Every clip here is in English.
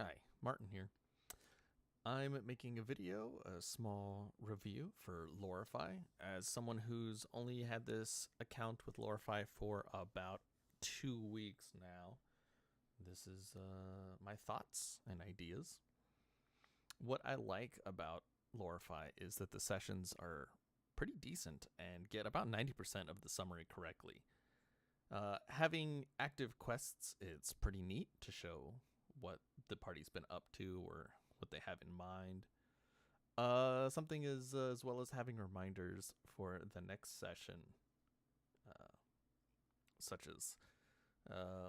Hi, Martin here. I'm making a video, a small review for Lorefy. As someone who's only had this account with Lorefy for about 2 weeks now, this is my thoughts and ideas. What I like about Lorefy is that the sessions are pretty decent and get about 90% of the summary correctly. Having active quests, it's pretty neat to show what the party's been up to or what they have in mind. Something is as well as having reminders for the next session, such as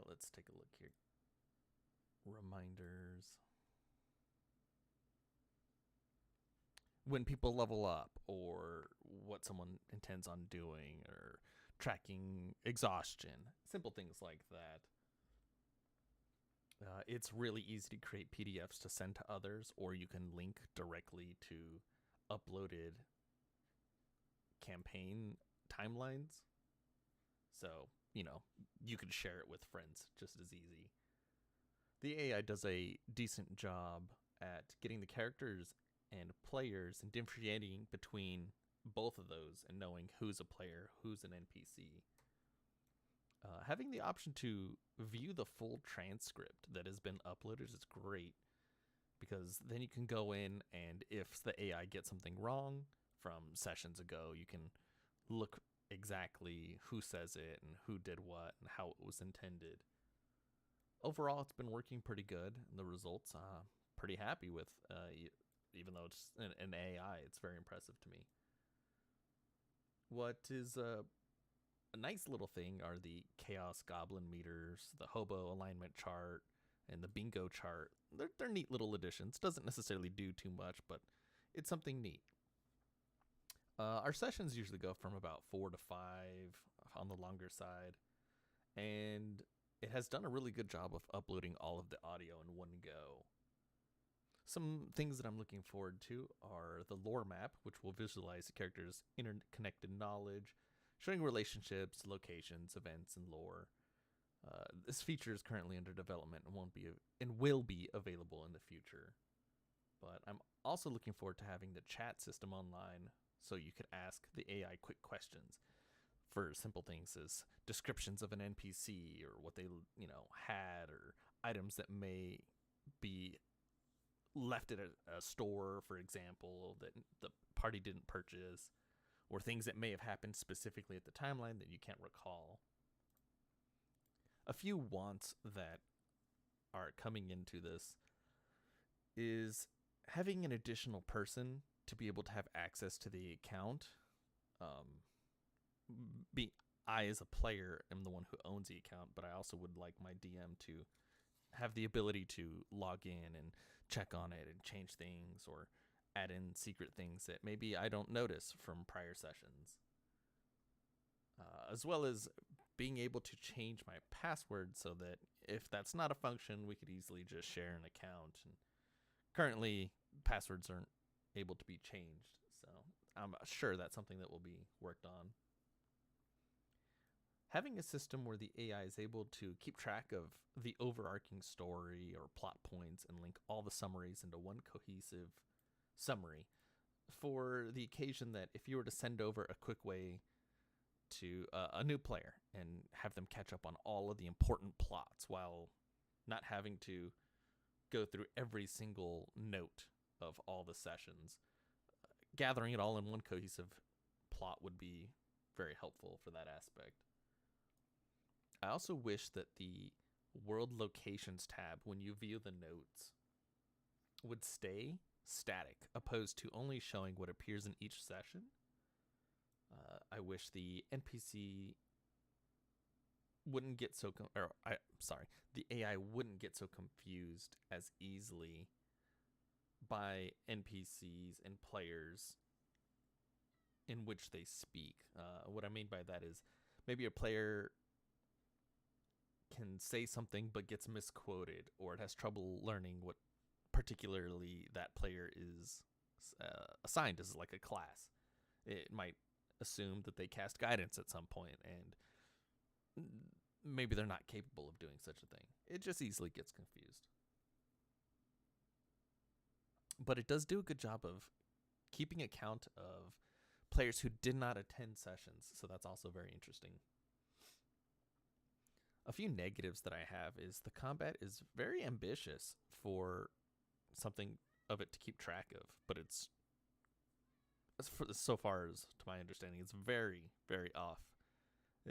let's take a look here. Reminders when people level up, or what someone intends on doing, or tracking exhaustion, simple things like that. It's really easy to create PDFs to send to others, or you can link directly to uploaded campaign timelines. So, you could share it with friends just as easy. The AI does a decent job at getting the characters and players and differentiating between both of those and knowing who's a player, who's an NPC. Having the option to view the full transcript that has been uploaded is great, because then you can go in, and if the AI gets something wrong from sessions ago, you can look exactly who says it and who did what and how it was intended. Overall, it's been working pretty good, and the results pretty happy with. Even though it's an AI, it's very impressive to me. What is a nice little thing are the Chaos Goblin Meters, the Hobo alignment chart, and the Bingo chart. They're neat little additions. Doesn't necessarily do too much, but it's something neat. Our sessions usually go from about 4 to 5 on the longer side, and it has done a really good job of uploading all of the audio in one go. Some things that I'm looking forward to are the lore map, which will visualize the character's interconnected knowledge, showing relationships, locations, events, and lore. This feature is currently under development and will be available in the future. But I'm also looking forward to having the chat system online, so you could ask the AI quick questions for simple things as descriptions of an NPC, or what they had, or items that may be left at a store, for example, that the party didn't purchase, or things that may have happened specifically at the timeline that you can't recall. A few wants that are coming into this is having an additional person to be able to have access to the account. I, as a player, am the one who owns the account, but I also would like my DM to have the ability to log in and check on it and change things, or add in secret things that maybe I don't notice from prior sessions. As well as being able to change my password, so that if that's not a function, we could easily just share an account. And currently, passwords aren't able to be changed, so I'm sure that's something that will be worked on. Having a system where the AI is able to keep track of the overarching story or plot points and link all the summaries into one cohesive summary, for the occasion that if you were to send over a quick way to a new player and have them catch up on all of the important plots while not having to go through every single note of all the sessions, gathering it all in one cohesive plot would be very helpful for that aspect. I also wish that the world locations tab, when you view the notes, would stay static, opposed to only showing what appears in each session. I wish the NPC wouldn't get so the AI wouldn't get so confused as easily by NPCs and players in which they speak. What I mean by that is, maybe a player can say something but gets misquoted, or it has trouble learning what particularly that player is assigned as, like a class. It might assume that they cast guidance at some point, and maybe they're not capable of doing such a thing. It just easily gets confused. but it does do a good job of keeping account of players who did not attend sessions, so that's also very interesting. A few negatives that I have is the combat is very ambitious for something of it to keep track of, but it's so far as to my understanding, it's very, very off.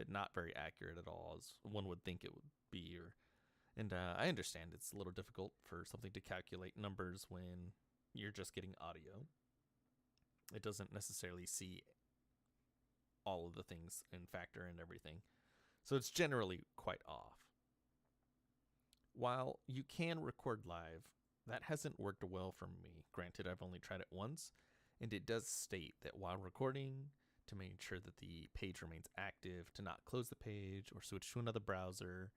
Not very accurate at all, as one would think it would be. And I understand it's a little difficult for something to calculate numbers when you're just getting audio. It doesn't necessarily see all of the things and factor in everything. So it's generally quite off. While you can record live, that hasn't worked well for me. Granted, I've only tried it once, and it does state that while recording, to make sure that the page remains active, to not close the page or switch to another browser,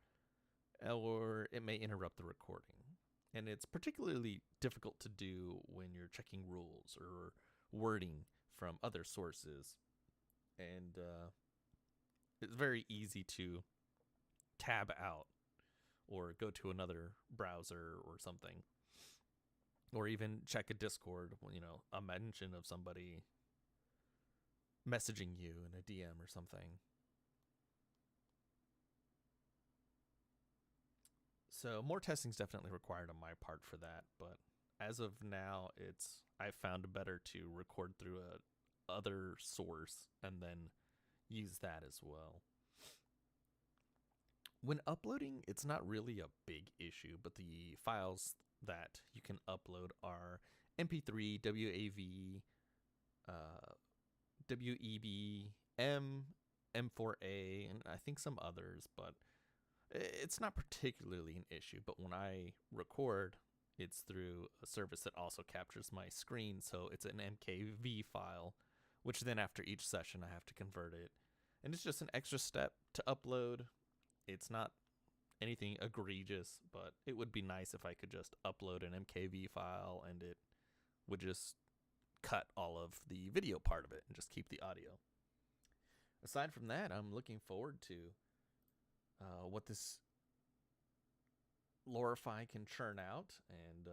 or it may interrupt the recording. And it's particularly difficult to do when you're checking rules or wording from other sources. And it's very easy to tab out or go to another browser or something. Or even check a Discord, a mention of somebody messaging you in a DM or something. So more testing is definitely required on my part for that, but as of now, I've found better to record through a other source and then use that as well. When uploading, it's not really a big issue, but the files that you can upload are MP3, WAV, WEB, M4A, and I think some others, but it's not particularly an issue. But when I record, it's through a service that also captures my screen, so it's an MKV file, which then after each session I have to convert it. And it's just an extra step to upload. It's not anything egregious, but it would be nice if I could just upload an MKV file and it would just cut all of the video part of it and just keep the audio. Aside from that, I'm looking forward to what this Loreify can churn out, and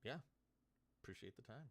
yeah, appreciate the time.